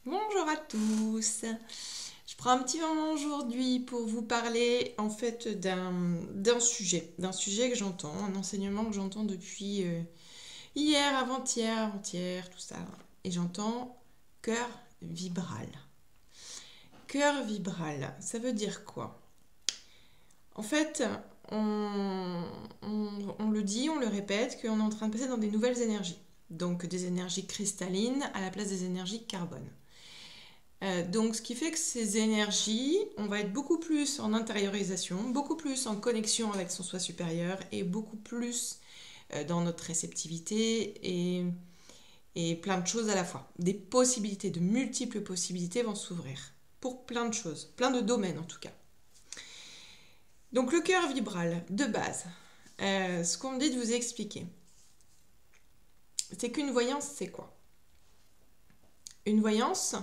Bonjour à tous. Je prends un petit moment aujourd'hui pour vous parler en fait d'un sujet que j'entends, un enseignement que j'entends depuis hier, avant-hier, tout ça. Et j'entends cœur vibral. Cœur vibral, ça veut dire quoi? En fait, on le dit, on le répète, qu'on est en train de passer dans des nouvelles énergies. Donc des énergies cristallines à la place des énergies carbone. Donc ce qui fait que ces énergies, on va être beaucoup plus en intériorisation, beaucoup plus en connexion avec son soi supérieur et beaucoup plus dans notre réceptivité et plein de choses à la fois. Des possibilités, de multiples possibilités vont s'ouvrir pour plein de choses, plein de domaines en tout cas. Donc le cœur vibral de base, ce qu'on me dit de vous expliquer, c'est qu'une voyance, c'est quoi? Une voyance,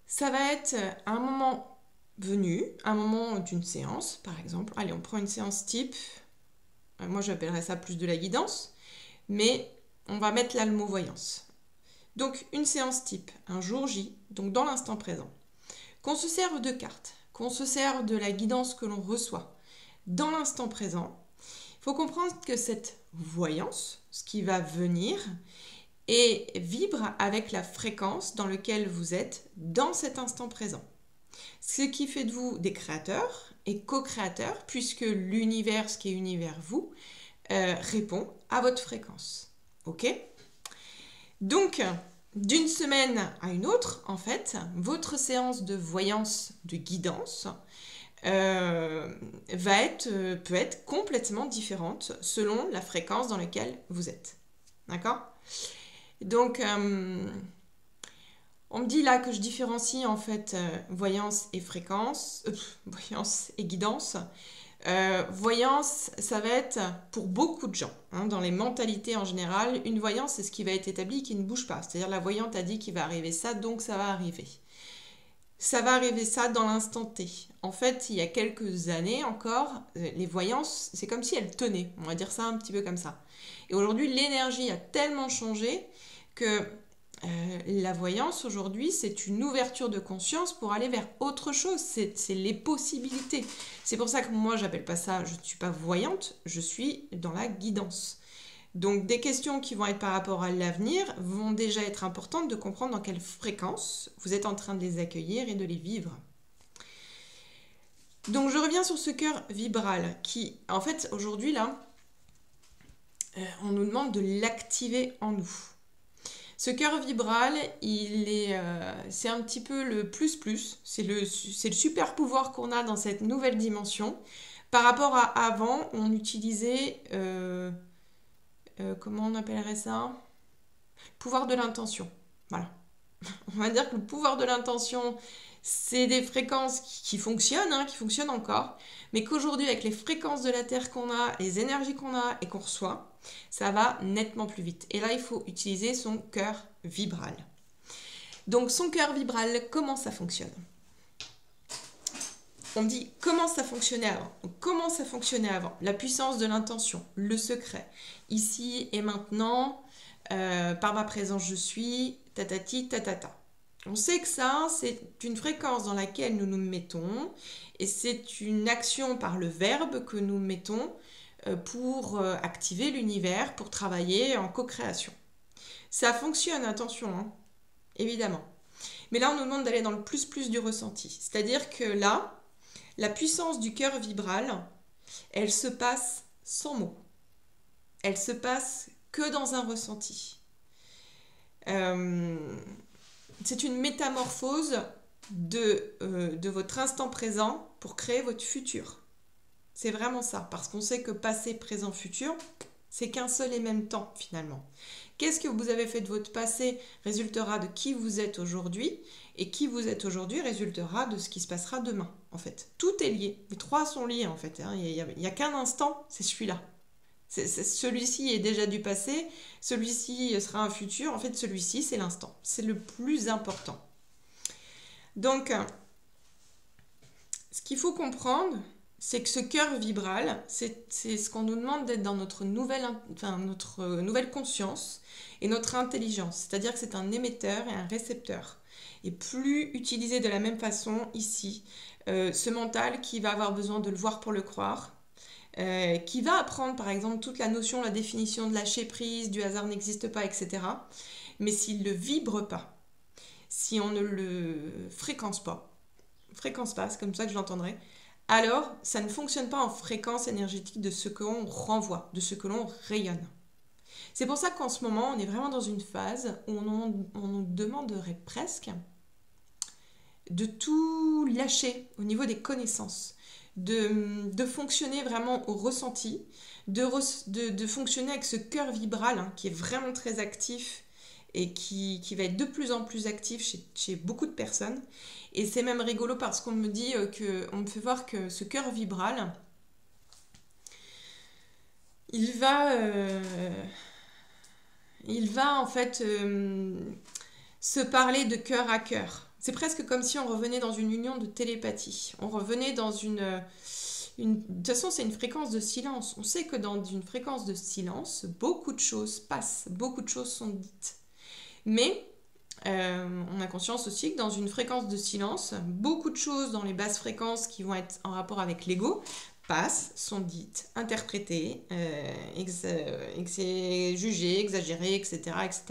ça va être un moment venu, un moment d'une séance, par exemple. Allez, on prend une séance type. Moi, j'appellerais ça plus de la guidance. Mais on va mettre là le mot voyance. Donc, une séance type, un jour J, donc dans l'instant présent. Qu'on se serve de cartes, qu'on se serve de la guidance que l'on reçoit dans l'instant présent, il faut comprendre que cette voyance, ce qui va venir, et vibre avec la fréquence dans laquelle vous êtes dans cet instant présent. Ce qui fait de vous des créateurs et co-créateurs, puisque l'univers, ce qui est univers vous, répond à votre fréquence. Ok? Donc, d'une semaine à une autre, en fait, votre séance de voyance, de guidance, peut être complètement différente selon la fréquence dans laquelle vous êtes. D'accord? Donc, on me dit là que je différencie en fait voyance et fréquence, voyance et guidance. Voyance, ça va être pour beaucoup de gens, hein, dans les mentalités en général, une voyance c'est ce qui va être établi qui ne bouge pas. C'est-à-dire la voyante a dit qu'il va arriver ça, donc ça va arriver. Ça va arriver ça dans l'instant T. En fait, il y a quelques années encore, les voyances, c'est comme si elles tenaient. On va dire ça un petit peu comme ça. Et aujourd'hui, l'énergie a tellement changé que la voyance aujourd'hui, c'est une ouverture de conscience pour aller vers autre chose. C'est les possibilités. C'est pour ça que moi, j'appelle pas ça, je ne suis pas voyante, je suis dans la guidance. Donc des questions qui vont être par rapport à l'avenir vont déjà être importantes de comprendre dans quelle fréquence vous êtes en train de les accueillir et de les vivre. Donc je reviens sur ce cœur vibral qui, en fait, aujourd'hui là, on nous demande de l'activer en nous. Ce cœur vibral, c'est un petit peu le plus, c'est le super pouvoir qu'on a dans cette nouvelle dimension. Par rapport à avant, on utilisait, comment on appellerait ça? Pouvoir de l'intention. Voilà. On va dire que le pouvoir de l'intention, c'est des fréquences qui fonctionnent, hein, qui fonctionnent encore, mais qu'aujourd'hui, avec les fréquences de la Terre qu'on a, les énergies qu'on a et qu'on reçoit, ça va nettement plus vite. Et là, il faut utiliser son cœur vibral. Donc, son cœur vibral, comment ça fonctionne? On me dit comment ça fonctionnait avant. Donc, comment ça fonctionnait avant? La puissance de l'intention, le secret. Ici et maintenant, par ma présence, je suis, tatati, tatata. On sait que ça, c'est une fréquence dans laquelle nous nous mettons et c'est une action par le verbe que nous mettons pour activer l'univers, pour travailler en co-création. Ça fonctionne, attention, hein, évidemment. Mais là, on nous demande d'aller dans le plus du ressenti. C'est-à-dire que là, la puissance du cœur vibral, elle se passe sans mots. Elle se passe que dans un ressenti. C'est une métamorphose de votre instant présent pour créer votre futur. C'est vraiment ça, parce qu'on sait que passé, présent, futur, c'est qu'un seul et même temps finalement. Qu'est-ce que vous avez fait de votre passé résultera de qui vous êtes aujourd'hui, et qui vous êtes aujourd'hui résultera de ce qui se passera demain, en fait. Tout est lié, les trois sont liés en fait, hein. Il n'y a qu'un instant, c'est celui-là. Celui-ci est déjà du passé, celui-ci sera un futur, en fait celui-ci c'est l'instant, c'est le plus important. Donc, ce qu'il faut comprendre, c'est que ce cœur vibral, c'est ce qu'on nous demande d'être dans notre nouvelle conscience et notre intelligence. C'est-à-dire que c'est un émetteur et un récepteur. Et plus utilisé de la même façon ici, ce mental qui va avoir besoin de le voir pour le croire, qui va apprendre par exemple toute la notion, la définition de lâcher prise, du hasard n'existe pas, etc. Mais s'il ne vibre pas, si on ne le fréquence pas, c'est comme ça que je l'entendrai, alors ça ne fonctionne pas en fréquence énergétique de ce que l'on renvoie, de ce que l'on rayonne. C'est pour ça qu'en ce moment, on est vraiment dans une phase où on nous demanderait presque de tout lâcher au niveau des connaissances, de fonctionner vraiment au ressenti, de fonctionner avec ce cœur vibral hein, qui est vraiment très actif et qui va être de plus en plus actif chez beaucoup de personnes. Et c'est même rigolo parce qu'on me dit on me fait voir que ce cœur vibral, il va en fait se parler de cœur à cœur. C'est presque comme si on revenait dans une union de télépathie. On revenait dans de toute façon, c'est une fréquence de silence. On sait que dans une fréquence de silence, beaucoup de choses passent, beaucoup de choses sont dites. Mais on a conscience aussi que dans une fréquence de silence, beaucoup de choses dans les basses fréquences qui vont être en rapport avec l'ego passent, sont dites, interprétées, jugées, exagérées, etc., etc.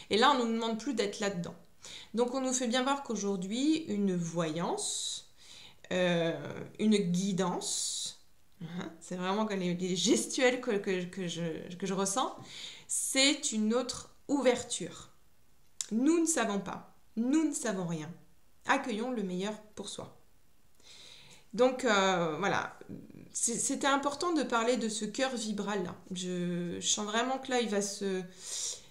Et là, on ne nous demande plus d'être là-dedans. Donc, on nous fait bien voir qu'aujourd'hui, une voyance, une guidance, c'est vraiment les gestuels que je ressens, c'est une autre ouverture. Nous ne savons pas, nous ne savons rien. Accueillons le meilleur pour soi. Donc voilà, c'était important de parler de ce cœur vibral là. Je sens vraiment que là, il va se...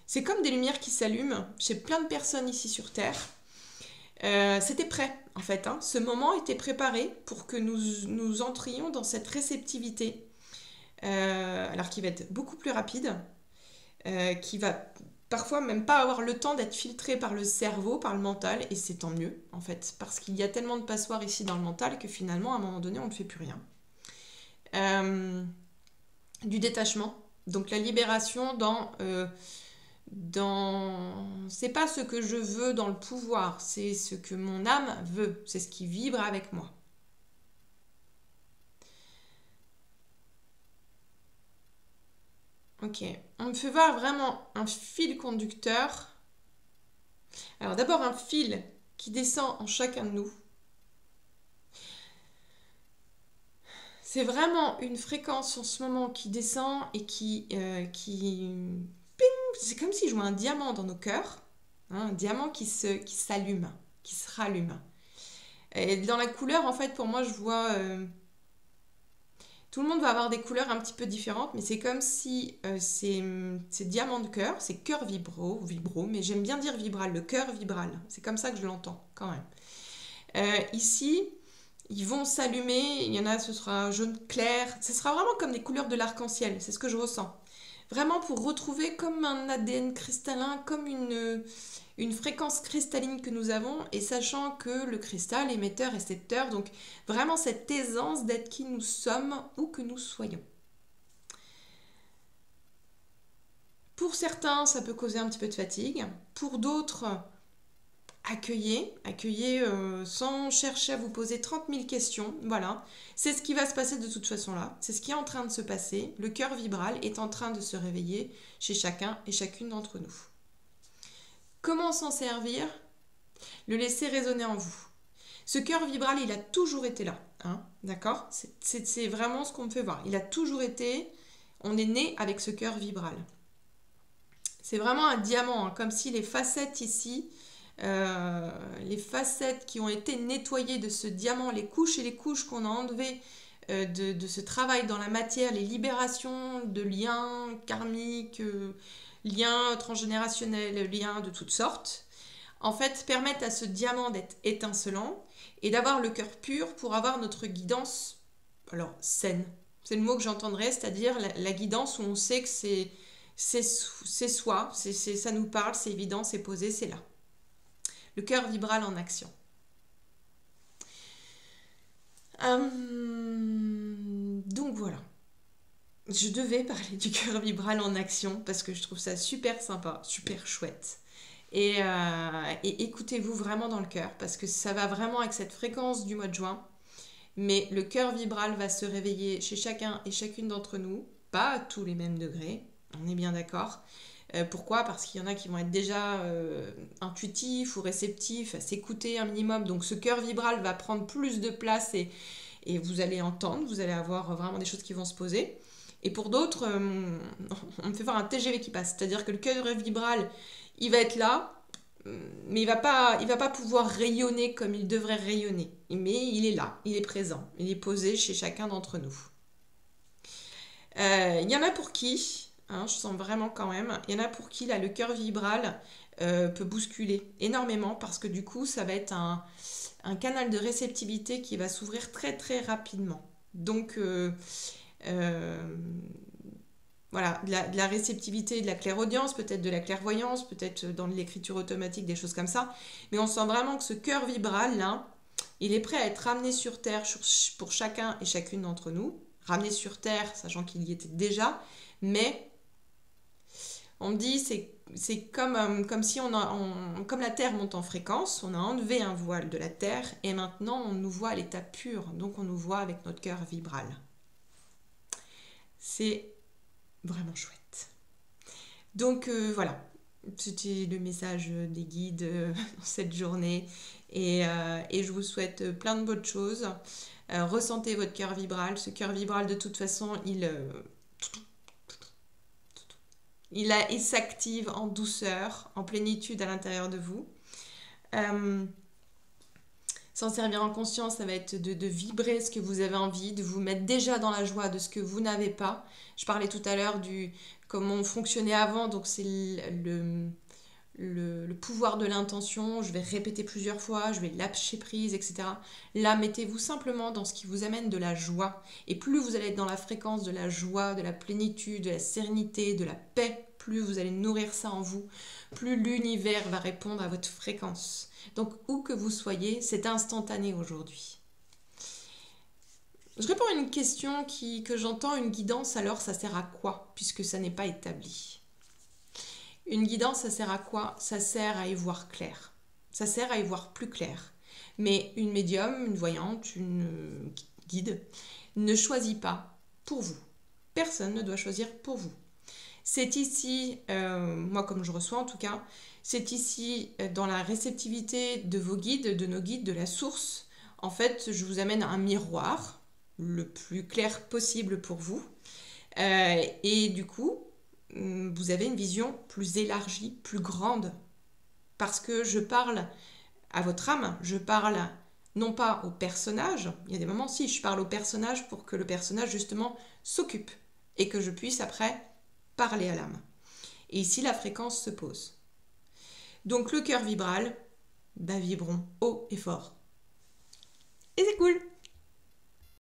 C'est comme des lumières qui s'allument chez plein de personnes ici sur Terre. C'était prêt en fait, hein. Ce moment était préparé pour que nous entrions dans cette réceptivité, alors qui va être beaucoup plus rapide, qui va parfois même pas avoir le temps d'être filtré par le cerveau, par le mental, et c'est tant mieux en fait, parce qu'il y a tellement de passoires ici dans le mental que finalement à un moment donné on ne fait plus rien. Du détachement, donc la libération dans c'est pas ce que je veux dans le pouvoir, c'est ce que mon âme veut, c'est ce qui vibre avec moi. Ok, on me fait voir vraiment un fil conducteur. Alors d'abord un fil qui descend en chacun de nous. C'est vraiment une fréquence en ce moment qui descend et qui c'est comme si je vois un diamant dans nos cœurs, hein, un diamant qui s'allume, qui se rallume. Et dans la couleur, en fait, pour moi, je vois... tout le monde va avoir des couleurs un petit peu différentes, mais c'est comme si ces diamants de cœur, ces cœurs vibro, mais j'aime bien dire vibral, le cœur vibral. C'est comme ça que je l'entends, quand même. Ici, ils vont s'allumer, il y en a, ce sera jaune clair, ce sera vraiment comme des couleurs de l'arc-en-ciel, c'est ce que je ressens. Vraiment pour retrouver comme un ADN cristallin, comme une fréquence cristalline que nous avons, et sachant que le cristal, émetteur, récepteur, donc vraiment cette aisance d'être qui nous sommes, où que nous soyons. Pour certains, ça peut causer un petit peu de fatigue. Pour d'autres, accueillez sans chercher à vous poser 30 000 questions. Voilà, c'est ce qui va se passer de toute façon là. C'est ce qui est en train de se passer. Le cœur vibral est en train de se réveiller chez chacun et chacune d'entre nous. Comment s'en servir? Le laisser résonner en vous. Ce cœur vibral, il a toujours été là. Hein, d'accord? C'est vraiment ce qu'on me fait voir. Il a toujours été... On est né avec ce cœur vibral. C'est vraiment un diamant, hein, comme si les facettes ici... les facettes qui ont été nettoyées de ce diamant, les couches et les couches qu'on a enlevées de ce travail dans la matière, les libérations de liens karmiques, liens transgénérationnels, liens de toutes sortes, en fait permettent à ce diamant d'être étincelant et d'avoir le cœur pur pour avoir notre guidance, alors saine. C'est le mot que j'entendrais, c'est-à-dire la guidance où on sait que c'est soi, ça nous parle, c'est évident, c'est posé, c'est là. Le cœur vibral en action. Donc voilà. Je devais parler du cœur vibral en action parce que je trouve ça super sympa, super chouette. Et écoutez-vous vraiment dans le cœur parce que ça va vraiment avec cette fréquence du mois de juin. Mais le cœur vibral va se réveiller chez chacun et chacune d'entre nous, pas à tous les mêmes degrés, on est bien d'accord. Pourquoi? Parce qu'il y en a qui vont être déjà intuitifs ou réceptifs, à s'écouter un minimum. Donc ce cœur vibral va prendre plus de place et vous allez entendre, vous allez avoir vraiment des choses qui vont se poser. Et pour d'autres, on me fait voir un TGV qui passe. C'est-à-dire que le cœur vibral, il va être là, mais il va pas pouvoir rayonner comme il devrait rayonner. Mais il est là, il est présent, il est posé chez chacun d'entre nous. Il y en a pour qui, hein, je sens vraiment quand même, il y en a pour qui là, le cœur vibral peut bousculer énormément parce que du coup, ça va être un canal de réceptivité qui va s'ouvrir très très rapidement. Donc, voilà, de la réceptivité, de la clairaudience, peut-être de la clairvoyance, peut-être dans l'écriture automatique, des choses comme ça. Mais on sent vraiment que ce cœur vibral, là, il est prêt à être ramené sur Terre pour chacun et chacune d'entre nous. Ramené sur Terre, sachant qu'il y était déjà. Mais on me dit, c'est comme si comme la Terre monte en fréquence, on a enlevé un voile de la Terre et maintenant on nous voit à l'état pur. Donc on nous voit avec notre cœur vibral. C'est vraiment chouette. Donc voilà, c'était le message des guides dans cette journée et je vous souhaite plein de bonnes choses. Ressentez votre cœur vibral. Ce cœur vibral, de toute façon, il s'active en douceur, en plénitude à l'intérieur de vous. S'en servir en conscience, ça va être de vibrer ce que vous avez envie, de vous mettre déjà dans la joie de ce que vous n'avez pas. Je parlais tout à l'heure du comment on fonctionnait avant, donc c'est le pouvoir de l'intention. Je vais répéter plusieurs fois, je vais lâcher prise, etc. Là, mettez-vous simplement dans ce qui vous amène de la joie. Et plus vous allez être dans la fréquence de la joie, de la plénitude, de la sérénité, de la paix, plus vous allez nourrir ça en vous, plus l'univers va répondre à votre fréquence. Donc, où que vous soyez, c'est instantané aujourd'hui. Je réponds à une question que j'entends, une guidance, alors ça sert à quoi, puisque ça n'est pas établi? Une guidance, ça sert à quoi? Ça sert à y voir clair. Ça sert à y voir plus clair. Mais une médium, une voyante, une guide ne choisit pas pour vous. Personne ne doit choisir pour vous. C'est ici, moi comme je reçois en tout cas, c'est ici dans la réceptivité de vos guides, de nos guides, de la source. En fait, je vous amène un miroir le plus clair possible pour vous. Et du coup, vous avez une vision plus élargie, plus grande. Parce que je parle à votre âme, je parle non pas au personnage. Il y a des moments, si, je parle au personnage pour que le personnage justement s'occupe et que je puisse après parler à l'âme. Et ici, la fréquence se pose. Donc le cœur vibral, vibrons haut et fort. Et c'est cool!